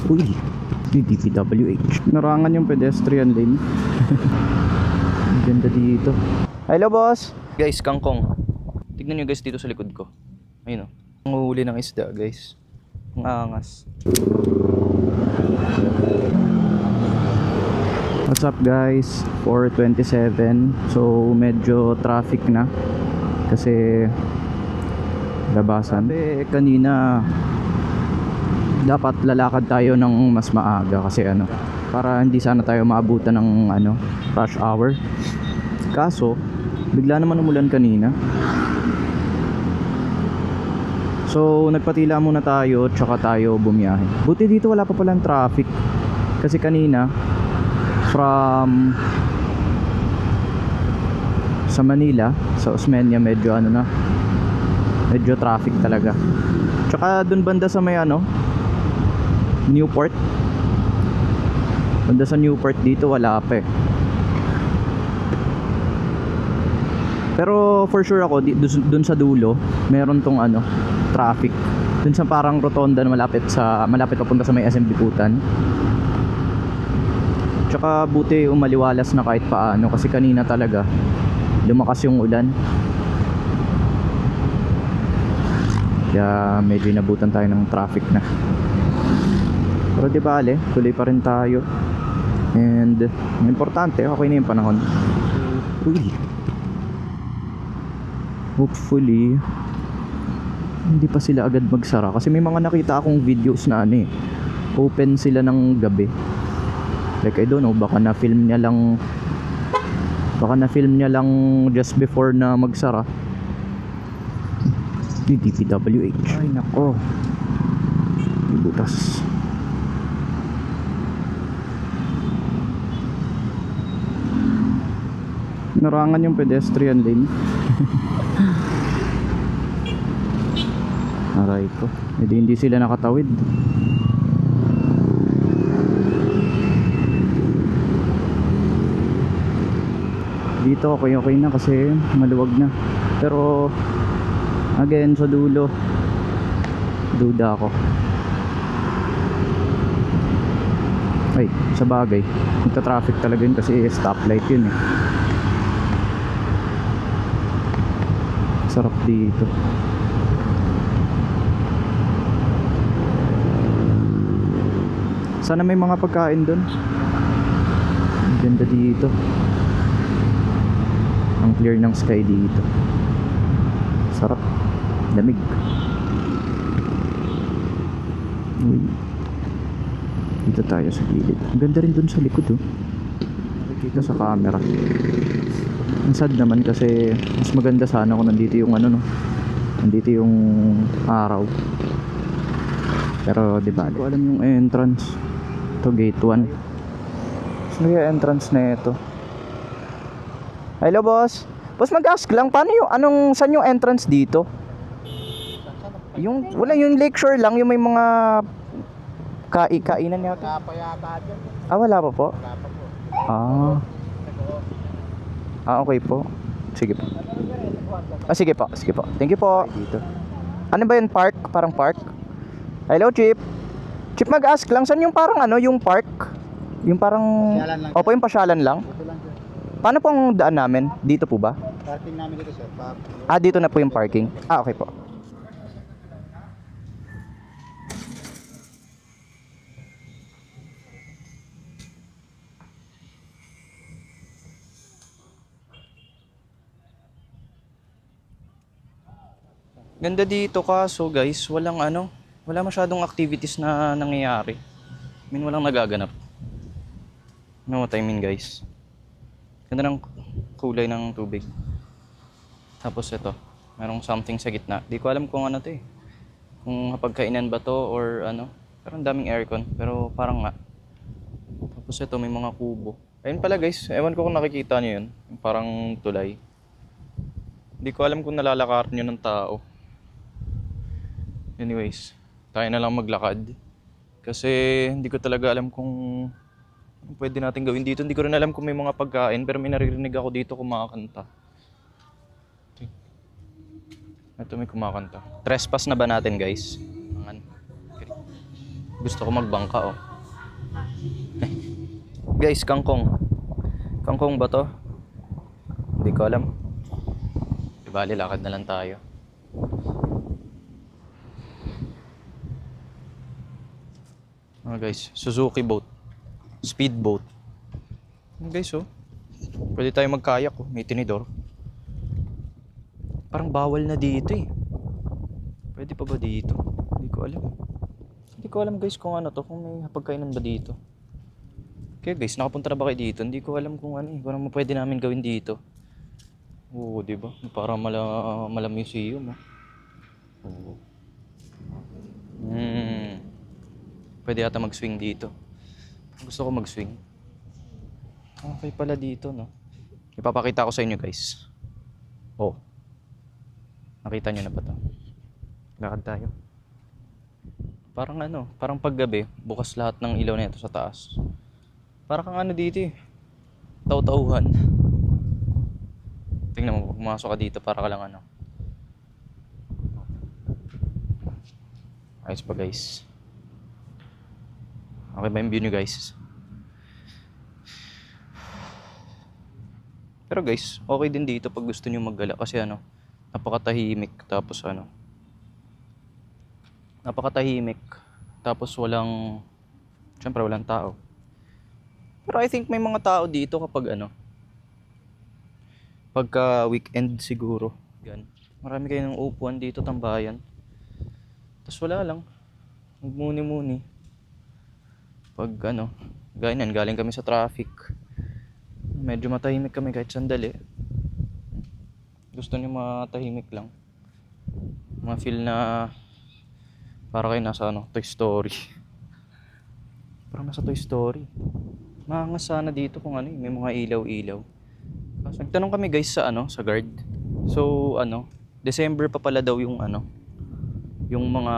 Uy, may DPWH. Narangan yung pedestrian lane. Ang ganda dito. Hello boss! Guys, kangkong. Tignan nyo guys dito sa likod ko. Ayun o. Ang uhuli ng isda guys. Ang angas. What's up guys? 4:27. So medyo traffic na. Kasi labasan. Sabi kanina dapat lalakad tayo ng mas maaga kasi para hindi sana tayo maabutan ng rush hour. Kaso bigla naman umulan kanina. So nagpatila muna tayo tsaka tayo bumiyahe. Buti dito wala pa palang traffic. Kasi kanina from sa Manila sa Osmeña medyo medyo traffic talaga. Tsaka dun banda sa may Newport. Banda sa Newport dito wala pa eh. Pero for sure ako dun sa dulo meron tong traffic. Dun sa parang rotonda na malapit papunta sa may SM Bicutan. Tsaka buti umaliwalas na kahit paano kasi kanina talaga lumakas yung ulan. Kaya medyo inabutan tayo ng traffic na. Pero di bale, tuloy pa rin tayo. And ang importante, okay na yung panahon. Uy. Hopefully hindi pa sila agad magsara kasi may mga nakita akong videos na open sila ng gabi. Like I don't know, baka na-film niya lang just before na magsara. Yung DPWH. Ay nako, may butas. Narangan yung pedestrian lane. Aray ko, hindi sila nakatawid. Dito okay na kasi maluwag na. Pero again sa dulo duda ako. Ay, sa bagay magta-traffic talaga yun kasi stoplight yun eh. Sarap dito. Sana may mga pagkain dun. Ang ganda dito. Ang clear ng sky dito. Sarap. Lamig. Uy. Dito tayo sa gilid. Ang ganda rin dun sa likod nakikita sa camera. Ang sad naman kasi mas maganda sana kung nandito yung nandito yung araw. Pero di ba? Hindi ko alam yung entrance. Ito gate 1. Saan yung entrance na ito? Hello boss. Boss, mag-ask lang paano saan yung entrance dito? Yung wala yung Lakeshore lang, yung may mga kainan niya. Wala pa po. Okay po. Sige po. Sige po. Thank you po. Dito. Ano ba yun, park? Parang park? Hello, Chip. Chip, mag-ask lang saan yung parang yung park? Yung parang opo, yung pasyalan lang. Paano po ang daan namin? Dito po ba? Parking namin dito, sir. Dito na po yung parking. Okay po. Ganda dito kaso guys, wala masyadong activities na nangyayari. Walang nagaganap. Know what I mean guys? Ganda ng kulay ng tubig. Tapos ito, merong something sa gitna. Di ko alam kung to eh. Kung hapagkainan ba to or Pero ang daming aircon, pero parang nga. Tapos ito, may mga kubo. Ayun pala guys, ewan ko kung nakikita nyo yun. Parang tulay. Di ko alam kung nalalakaran nyo ng tao. Anyways, tayo na lang maglakad. Kasi hindi ko talaga alam kung pwede natin gawin dito. Hindi ko rin alam kung may mga pagkain, pero may naririnig ako dito kumakanta. Ito may kumakanta. Trespass na ba natin guys? Gusto ko magbangka, oh. Guys, kangkong. Kangkong ba to? Hindi ko alam. Di bali, lakad na lang tayo. Guys, Suzuki boat. Speedboat. Guys, oh. Pwede tayo magkayak, oh. May tinidor. Parang bawal na dito, eh. Pwede pa ba dito? Hindi ko alam. Hindi ko alam, guys, kung ano to. Kung may pagkainan ba dito. Okay, guys, nakapunta na ba kayo dito? Hindi ko alam kung ano, eh. Kung ano pwede namin gawin dito. Oo, di ba? Parang mala museum, oh. Oo. Pwede ata mag-swing dito. Gusto ko mag-swing. Okay pala dito, no? Ipapakita ko sa inyo, guys. Oh. Nakita nyo na ba to? Lakad tayo. Parang ano, parang paggabi, bukas lahat ng ilaw na ito sa taas. Parang kang ano dito, eh. Taw-tauhan. Tingnan mo, pumasok ka dito para ka lang ano. Ayos pa, guys. Okay ba yung view nyo, guys? Pero guys, okay din dito pag gusto nyo maggala. Kasi ano, napakatahimik. Tapos ano, napakatahimik. Tapos syempre walang tao. Pero I think may mga tao dito kapag ano, pagka weekend siguro. Yan. Marami kayong upuan dito, tambayan. Tapos wala lang. Magmuni-muni. Pag ano, ganyan, galing kami sa traffic. Medyo matahimik kami kahit sandali. Gusto niyo matahimik lang. Ma-feel na para kayo nasa ano, Toy Story. Parang nasa Toy Story. Maangas sana dito kung ano, may mga ilaw-ilaw. Kasi nagtanong kami guys sa ano, sa guard. So ano, December pa pala daw yung ano, yung mga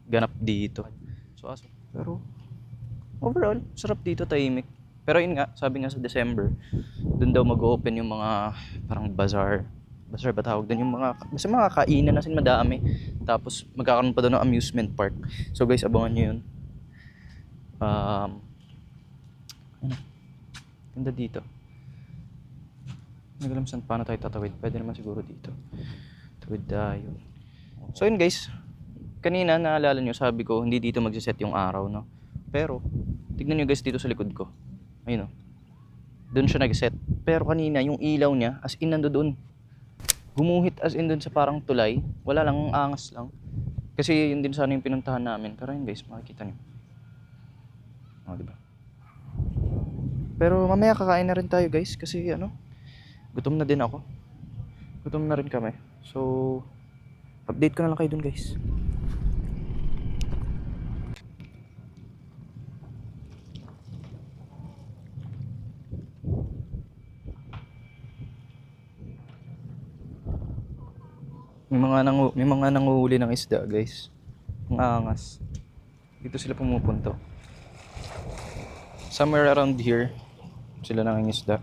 ganap dito. So pero overall, sarap dito, tahimik. Pero yun nga, sabi nga sa December, doon daw mag-open yung mga parang bazaar. Bazaar ba tawag doon? Yung basta mga kainan na madami. Tapos magkakaroon pa doon ng amusement park. So guys, abangan nyo yun. Ano? Ganda dito. Hindi ko alam saan paano tayo tatawid. Pwede naman siguro dito. Tawid tayo. So yun guys, kanina naalala nyo, sabi ko hindi dito magsiset yung araw, no? Pero tignan nyo guys dito sa likod ko. Ayun, oh. Doon siya nag-set. Pero kanina yung ilaw niya as in nando doon. Gumuhit as in doon sa parang tulay. Wala lang, angas lang. Kasi yun din sana yung pinuntahan namin. Pero yun guys, makikita nyo. Oh, diba? Pero mamaya kakain na rin tayo guys. Kasi ano, gutom na din ako. Gutom na rin kami. So update ko na lang kayo dun guys. May mga nanguhuli ng isda, guys. Ang angas. Dito sila pumupunta. Somewhere around here sila nangingisda.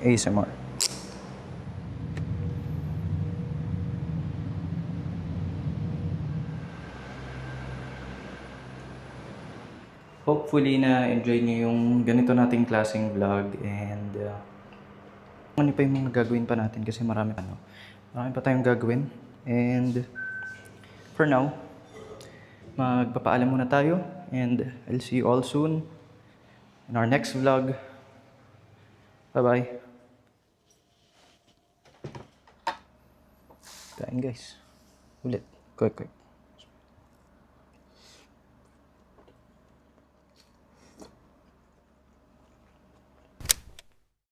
ASMR. Hopefully na enjoy niyo yung ganito nating klaseng vlog and ano pa yung mga gagawin pa natin kasi marami pa tayong gagawin. And for now, magpapaalam muna tayo and I'll see you all soon in our next vlog. Bye-bye. Kain guys. Ulit. Quick.